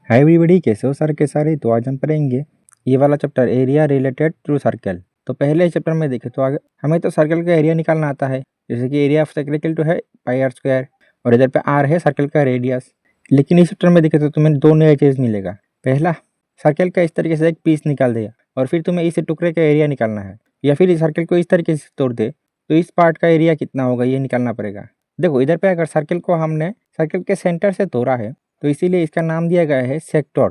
Hi everybody, कैसे हो सारे के सारे। तो आज हम पढ़ेंगे ये वाला chapter area related to circle. तो पहले चैप्टर में देखें तो आगे हमें तो सर्कल का एरिया निकालना आता है, जैसे कि area of circle equal to है पाई आर स्क्वायर और इधर पे आर है सर्कल का रेडियस। लेकिन इस चैप्टर में देखें तो तुम्हें दो नए चीज़ मिलेगा। पहला, सर्कल का इस तरीके से एक पीस निकाल दिया और फिर तुम्हें इस टुकड़े का एरिया निकालना है, या फिर इस सर्कल को इस तरीके से तोड़ दे तो इस पार्ट का एरिया कितना होगा ये निकालना पड़ेगा। देखो इधर पे अगर सर्कल को हमने सर्कल के सेंटर से तोड़ा है तो इसीलिए इसका नाम दिया गया है सेक्टर।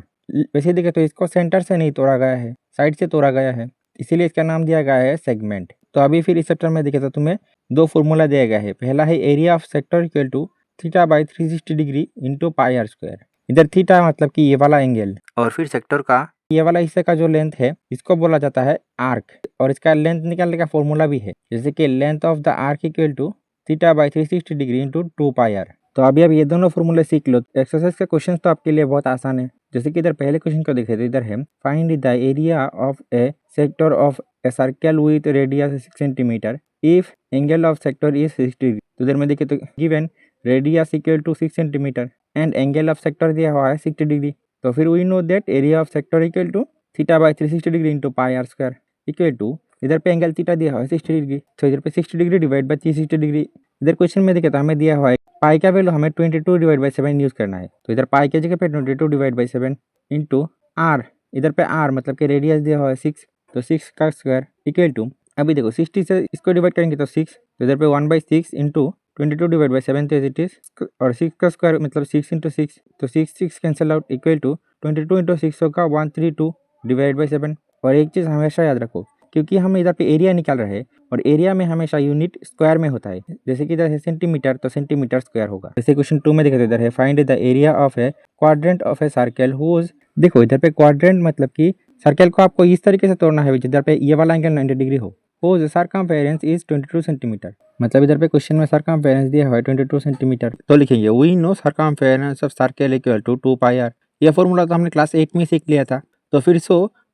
वैसे देखें तो इसको सेंटर से नहीं तोड़ा गया है, साइड से तोड़ा गया है, इसीलिए इसका नाम दिया गया है सेगमेंट। तो अभी फिर इस चैप्टर में देखें तो तुम्हें दो फॉर्मूला दिया गया है। पहला है area of sector equal to theta by 360 degree into pi r square. इधर थीटा मतलब कि ये वाला एंगल, और फिर सेक्टर का ये वाला हिस्से का जो लेंथ है इसको बोला जाता है आर्क, और इसका लेंथ निकालने का फॉर्मूला भी है, जैसे कि length of the arc equal to theta by 360 degree into 2 pi r. तो अभी अब ये दोनों फॉर्मूले सीख लो। एक्सरसाइज के क्वेश्चन तो आपके लिए बहुत आसान है। जैसे कि इधर पहले क्वेश्चन को देखे तो इधर है find the area of a sector of a circle with radius 6 centimetre if angle of sector is 60 degree. तो इधर में देखे तो given radius equal to 6 centimetre and angle of sector दिया हुआ है 60 डिग्री। तो फिर we know that area of sector equal to theta by 360 degree into pi r square equal to इधर पे एंगल थीटा दिया हुआ है 60 डिग्री, तो इधर पे 60 डिग्री डिवाइड बाई 360 डिग्री। इधर क्वेश्चन में देखे तो हमें दिया हुआ है पाई का वैल्यू हमें 22 डिवाइड बाई 7 यूज़ करना है। तो इधर पाई के जगह पे 22 डिवाइड बाई 7 इंटू आर, इधर पे आर मतलब कि रेडियस दिया हुआ है 6, तो 6 का स्क्वायर इक्वल टू अभी देखो 60 से इसको डिवाइड करेंगे तो 6, तो इधर पे 1/6 इंटू 22 डिवाइड बाई 7 तो इट इज, और 6 का स्क्वायर मतलब 6 इंटू 6, तो 6 cancel out equal to 22 into 6 होगा 132 डिवाइड बाई 7। और एक चीज़ हमेशा याद रखो, क्योंकि हम इधर पे एरिया निकाल रहे हैं और एरिया में हमेशा यूनिट स्क्वायर में होता है, जैसे कि इधर है सेंटीमीटर तो सेंटीमीटर स्क्वायर होगा। जैसे क्वेश्चन 2 में देखो इधर है find the area of a quadrant of a circle whose. देखो इधर पे क्वाड्रेंट मतलब कि सर्कल को आपको इस तरीके से तोड़ना है जिधर पे ये वाला एंगल 90 डिग्री हो। हुज सर्कमफेरेंस इज 22 सेंटीमीटर, मतलब इधर पे क्वेश्चन में सर्कमफेरेंस दिया हुआ है 22 सेंटीमीटर। तो लिखेंगे we know circumference of circle equal to 2 pi r. यह फॉर्मूला तो हमने क्लास 8 में सीख लिया था। तो फिर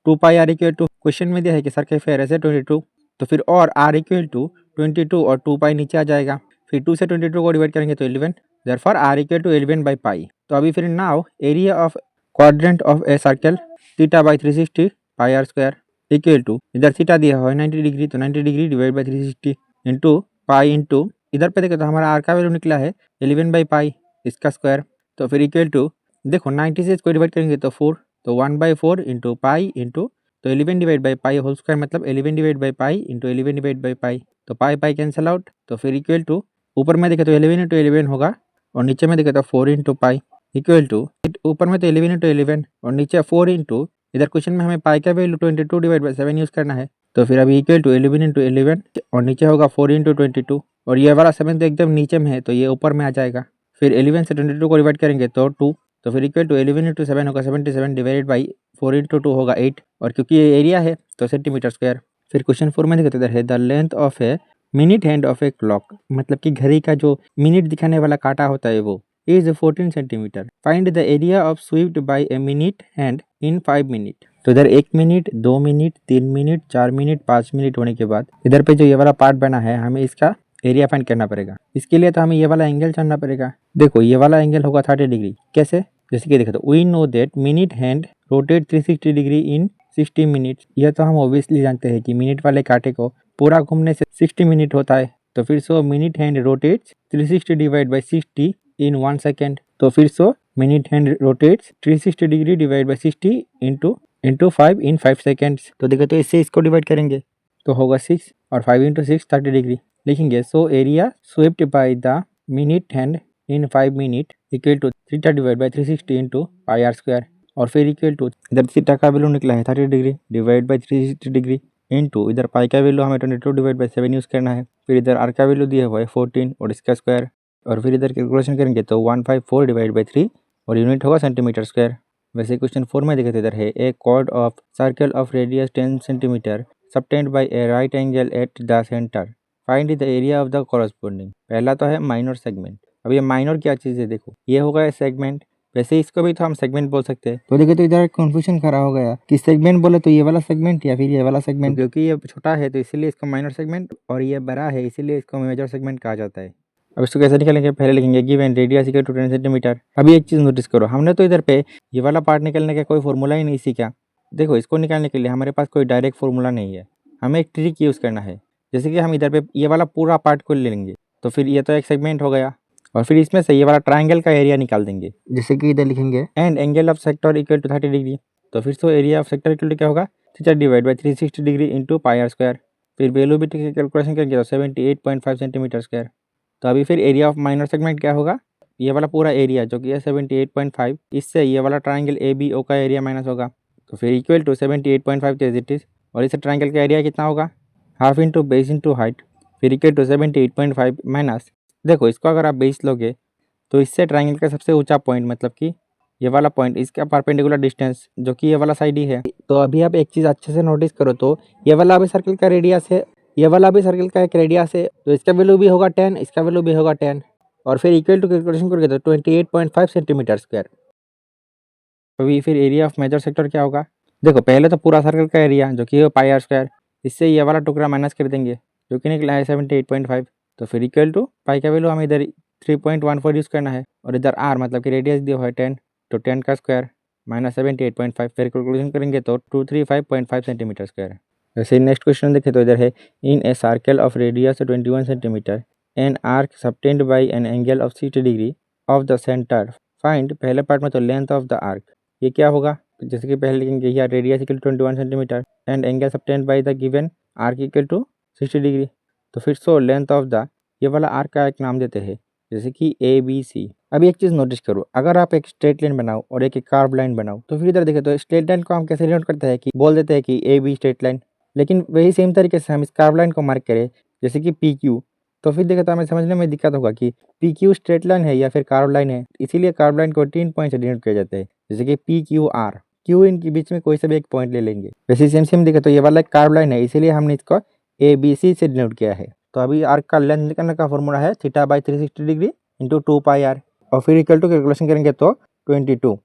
2 pi are equal to question में दिया है कि सर्कमफेरेंस है 22, तो फिर और आर इक्वल टू 22 और 2 पाई नीचे आ जाएगा, फिर 2 से 22 को डिवाइड करेंगे तो 11, therefore r equal to 11 by pi. तो अभी फिर now area of quadrant of a circle theta by 360 pi r square equal to इधर थीटा दिया हुआ है 90 डिग्री, तो 90 degree divide by 360 into pi into इधर पे देखो तो हमारा आर का वैल्यू निकला है 11 बाई पाई इसका स्क्वायर। तो फिर इक्वल टू देखो 90 से इसको डिवाइड करेंगे तो 4, तो 1/4 इंटू पाई इंटू तो 11 divide by pi whole square मतलब 11 divide by pi into 11 divide by pi, तो पाई पाई कैंसिल आउट। तो फिर इक्वल टू ऊपर में देखे तो 11 इंटू 11 होगा और नीचे में देखे तो 4 इंटू पाई इक्वल टू ऊपर में तो 11 इंटू 11 और नीचे 4 इंटू इधर क्वेश्चन में हमें पाई का वैल्यू 22 डिवाइड बाई 7 यूज़ करना है। तो फिर अभी इक्वल टू 11 इंटू 11 और नीचे होगा 4 इंटू 22 और ये वाला 7 तो एकदम नीचे में है तो ये ऊपर में आ जाएगा। फिर 11 से 22 को डिवाइड करेंगे तो 2, तो फिर इक्वल टू 11 इंटू 7 होगा 77 डिवाइडेड बाई 4 इंटू 2 होगा 8, और क्योंकि ये एरिया है तो सेंटीमीटर स्क्वायर। फिर क्वेश्चन 4 में देखते इधर है the length of a minute hand of a clock, मतलब कि घड़ी का जो मिनट दिखाने वाला कांटा होता है वो is 14 centimetre. Find the area of swept by a minute hand in 5 minute. तो इधर 1 minute 2 minute 3 minute 4 minute 5 minute होने के बाद इधर पे जो ये वाला पार्ट बना है हमें इसका एरिया फाइंड करना पड़ेगा। इसके लिए तो हमें ये वाला एंगल जानना पड़ेगा। देखो ये वाला एंगल होगा 30 डिग्री। कैसे? जैसे कि देखो तो we know that minute hand rotate 360 degree in 60 minutes. यह तो हम ऑब्वियसली जानते हैं कि मिनट वाले कांटे को पूरा घूमने से 60 मिनट होता है। तो फिर minute hand rotates 360 divide by 60 in 1 second. तो फिर minute hand rotates 360 degree divide by 60 into 5 in 5 seconds. तो देखो तो इससे इसको डिवाइड करेंगे तो होगा 6 और 5 इंटू 6 30 डिग्री लिखेंगे। So area swept by the minute hand in 5 minute equal to theta divide by 360 into pi r square, और फिर इक्वल टू इधर थीटा का वैल्यू निकला है 30 degree divide by 360 degree into इधर पाई का वैल्यू हमें 22 डिवाइड बाई 7 यूज़ करना है। फिर इधर आर का वैल्यू दिया हुआ है 14 और इसका स्क्वायर, और फिर इधर कैलकुलेशन करेंगे तो 154 डिवाइड बाई 3 और यूनिट होगा सेंटीमीटर स्क्वायर। वैसे क्वेश्चन 4 में देखे तो इधर है a chord of circle of radius 10 centimetre subtended by a right angle at the centre, find the area of the corresponding. पहला तो है माइनर सेगमेंट। अब ये माइनर क्या चीज़ है, देखो ये होगा सेगमेंट, वैसे इसको भी तो हम सेगमेंट बोल सकते हैं। तो देखो तो इधर कंफ्यूजन खड़ा हो गया कि सेगमेंट बोले तो ये वाला सेगमेंट या फिर ये वाला सेगमेंट, क्योंकि ये छोटा है तो इसीलिए इसको माइनर सेगमेंट और ये बड़ा है इसीलिए इसको मेजर सेगमेंट कहा जाता है। अब इसको कैसे निकालेंगे, पहले लिखेंगे given radius equal to 10 centimetre. अभी एक चीज़ नोटिस करो, हमने तो इधर पे ये वाला पार्ट निकालने का कोई फॉर्मूला ही नहीं सीखा। देखो इसको निकालने के लिए हमारे पास कोई डायरेक्ट फॉर्मूला नहीं है, हमें एक ट्रिक यूज़ करना है। जैसे कि हम इधर पे ये वाला पूरा पार्ट को ले लेंगे, तो फिर ये तो एक सेगमेंट हो गया, और फिर इसमें से ये वाला ट्राइंगल का एरिया निकाल देंगे। जैसे कि इधर लिखेंगे and angle of sector equal to 30 degree, तो फिर तो area of sector equal to क्या होगा, theta divide by 360 degree into pi r square. फिर वैल्यू भी कैलकुलेशन करेंगे तो 78.5 सेंटीमीटर स्क्वायर। तो अभी फिर एरिया ऑफ माइनर सेगमेंट क्या होगा, ये वाला पूरा एरिया जो कि है 78.5, इससे ये वाला ट्राइंगल ए बी ओ का एरिया माइनस होगा, तो फिर equal to 78.5 as it is. और इस ट्राइंगल का एरिया कितना होगा, half into base into height, फिर इक्वल टू 78.5 माइनस, देखो इसको अगर आप बेस लोगे तो इससे ट्राइंगल का सबसे ऊंचा पॉइंट मतलब कि ये वाला पॉइंट, इसका परपेंडिकुलर डिस्टेंस जो कि ये वाला साइड ही है। तो अभी आप एक चीज़ अच्छे से नोटिस करो, तो ये वाला अभी सर्कल का रेडियस है, ये वाला भी सर्कल का एक रेडियस है, तो इसका वैल्यू भी होगा 10, इसका वैल्यू भी होगा 10, और फिर इक्वल टू कैलकुलेशन करके तो 28.5 सेंटीमीटर स्क्वायर। अभी फिर एरिया ऑफ मेजर सेक्टर क्या होगा, देखो पहले तो पूरा सर्कल का एरिया जो कि है पाई आर स्क्वायर, इससे ये वाला टुकड़ा माइनस कर देंगे जो कि निकला है 78.5, तो फिर इक्वल टू पाई का वैल्यू हमें इधर 3.14 यूज़ करना है, और इधर आर मतलब कि रेडियस दिया हुआ है 10, तो 10 का स्क्वायर माइनस 78.5, फिर कैलकुलेशन करेंगे तो 235.5 सेंटीमीटर स्क्वायर। वैसे नेक्स्ट क्वेश्चन देखें तो इधर है in a circle of radius 21 centimetre an arc subtended by an angle of 60 degree of the centre find, पहले पार्ट में तो लेंथ ऑफ द आर्क, ये क्या होगा, जैसे कि पहले लिखेंगे यहाँ radius equal 21 centimetre and angle subtended by the given arc equal to 60 degree, तो फिर सो लेंथ ऑफ द, ये वाला आर्क का एक नाम देते हैं जैसे कि ए बी सी। अभी एक चीज़ नोटिस करो, अगर आप एक स्ट्रेट लाइन बनाओ और एक कार्व लाइन बनाओ, तो फिर इधर देखें तो स्ट्रेट लाइन को हम कैसे डिनोट करते हैं कि बोल देते हैं कि ए बी स्ट्रेट लाइन, लेकिन वही सेम तरीके से हम इस कार्व लाइन को मार्क करें जैसे कि पी क्यू, तो फिर देखें तो हमें समझने में दिक्कत होगा कि पी क्यू स्ट्रेट लाइन है या फिर कार्व लाइन है, इसीलिए कार्व लाइन को 3 पॉइंट से डिनोट किया जाता है जैसे कि पी क्यू आर, क्यू इनके बीच में कोई सा भी एक पॉइंट ले लेंगे। वैसे सेम देखें तो ये वाला एक कार्व लाइन है, इसीलिए हमने इसको ए बी सी से डिनोट किया है। तो अभी आर्क का लेंथ निकालने का फॉर्मूला है theta by 360 degree into 2 pi r, और फिर इक्वल टू कैलकुलेशन करेंगे तो 22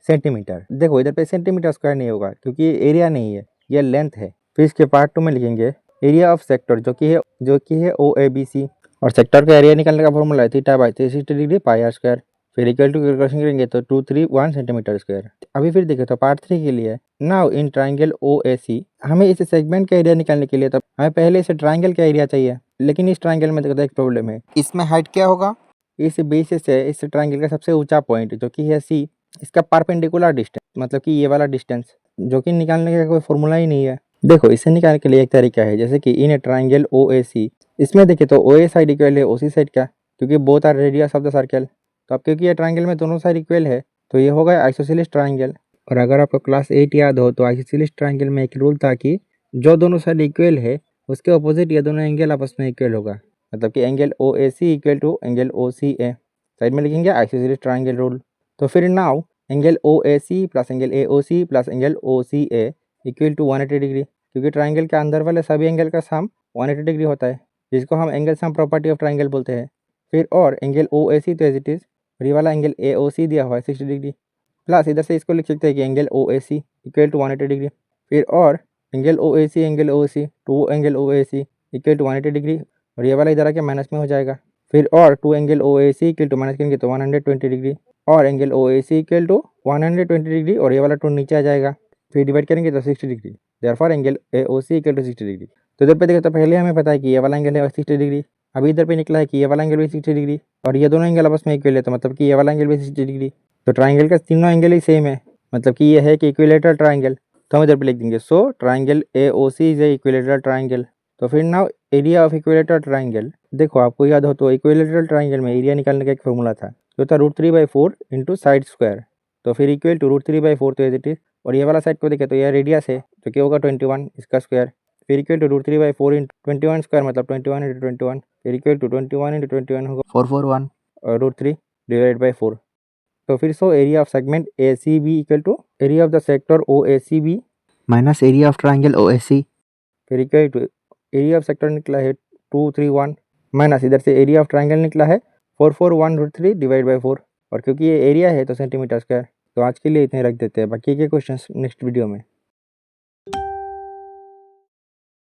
सेंटीमीटर। देखो इधर पे सेंटीमीटर स्क्वायर नहीं होगा क्योंकि ये एरिया नहीं है, ये लेंथ है। फिर इसके पार्ट 2 में लिखेंगे एरिया ऑफ सेक्टर जो कि है ओ ए बी सी, और सेक्टर का एरिया निकालने का फॉर्मूला है theta by 360 degree pi r square, फिर इक्वल टू कैलकुलेशन करेंगे तो 231 सेंटीमीटर स्क्वायर। अभी फिर देखिए तो पार्ट 3 के लिए now in triangle O A सी, हमें इस सेगमेंट का एरिया निकालने के लिए तो हमें पहले इसे ट्राइंगल का एरिया चाहिए, लेकिन इस ट्राइंगल में देखो एक प्रॉब्लम है, इसमें हाइट क्या होगा, इस बेस से इस ट्राइंगल का सबसे ऊंचा पॉइंट जो कि है सी, इसका परपेंडिकुलर डिस्टेंस मतलब कि ये वाला डिस्टेंस जो कि निकालने का कोई फॉर्मूला ही नहीं है। देखो इसे निकालने के लिए एक तरीका है जैसे कि इन ए ट्राइंगल ओ ए सी, इसमें देखिए तो ओ ए साइड इक्वल है ओ सी साइड का, क्योंकि both are radius of the circle, तो अब क्योंकि ये ट्राइंगल में दोनों साइड इक्वल है तो ये होगा आइसोसेलेस ट्राइंगल। और अगर आपको क्लास 8 याद हो तो आइसोसेलेस ट्राइंगल में एक रूल था कि जो दोनों साइड इक्वल है उसके अपोजिट ये दोनों एंगल आपस में इक्वल होगा, मतलब कि angle O A C equal to angle O C A, side में लिखेंगे आइसोसेलेस ट्राइंगल रूल। तो फिर now angle O A C plus angle A O C plus angle O C A equal to 180 degree, क्योंकि triangle के अंदर वाले सभी angle का सम 180 डिग्री होता है, जिसको हम angle sum property of triangle बोलते हैं। फिर और एंगल ओ ए सी तो एज इट इज़, ये वाला एंगल ए ओ सी दिया हुआ है 60 डिग्री, प्लस इधर से इसको लिख सकते हैं कि angle O A C equal to 180 degree, फिर और angle O A C to angle O A C equal to 180 degree, और ये वाला इधर आके माइनस में हो जाएगा, फिर और 2 angle O A C equal to minus करेंगे तो 120 डिग्री, और angle O A C equal to 120 degree, और ये वाला 2 नीचे आ जाएगा, फिर डिवाइड करेंगे तो 60 degree, therefore angle A O C equal to 60 degree. तो इधर पे देखो तो पहले हमें पता है कि ये वाला एंगल है 60 डिग्री, अभी इधर पे निकला है कि ये वाला एंगल भी 60 डिग्री, और ये दोनों एंगल आपस में इक्वल है, तो मतलब कि ये वाला एंगल भी 60 डिग्री, तो ट्राइंगल का तीनों एंगल ही सेम है, मतलब कि ये है कि इक्विलेटरल ट्राइंगल, तो हम इधर पे लिख देंगे so triangle A O C is a equilateral triangle. तो फिर now area of equilateral triangle, देखो आपको याद हो तो इक्विलेटरल ट्राइंगल में एरिया निकालने का एक फॉर्मूला था जो था √3/4 इंटू साइड स्क्वायर, तो फिर इक्वल टू √3/4 तो एज इट इज, और ये वाला साइड को देखे तो यह रेडियस है जो कि होगा 21 इसका स्क्वायर, फिर इक्वल टू √3/4 इंटू 21 स्क्वायर मतलब 21 इंटू 21, फिर इक्वल टू 21 इंटू 21 होगा 441 और √3 डिवाइड बाई 4। तो फिर so area of segment A C B equal to area of the sector O A C B minus area of triangle O A C, फिर equal to area of sector निकला है 231 minus इधर से area of triangle निकला है 441 √3 divide by 4, और क्योंकि ये एरिया है तो सेंटीमीटर स्क्वायर। तो आज के लिए इतने रख देते हैं, बाकी के क्वेश्चंस नेक्स्ट वीडियो में।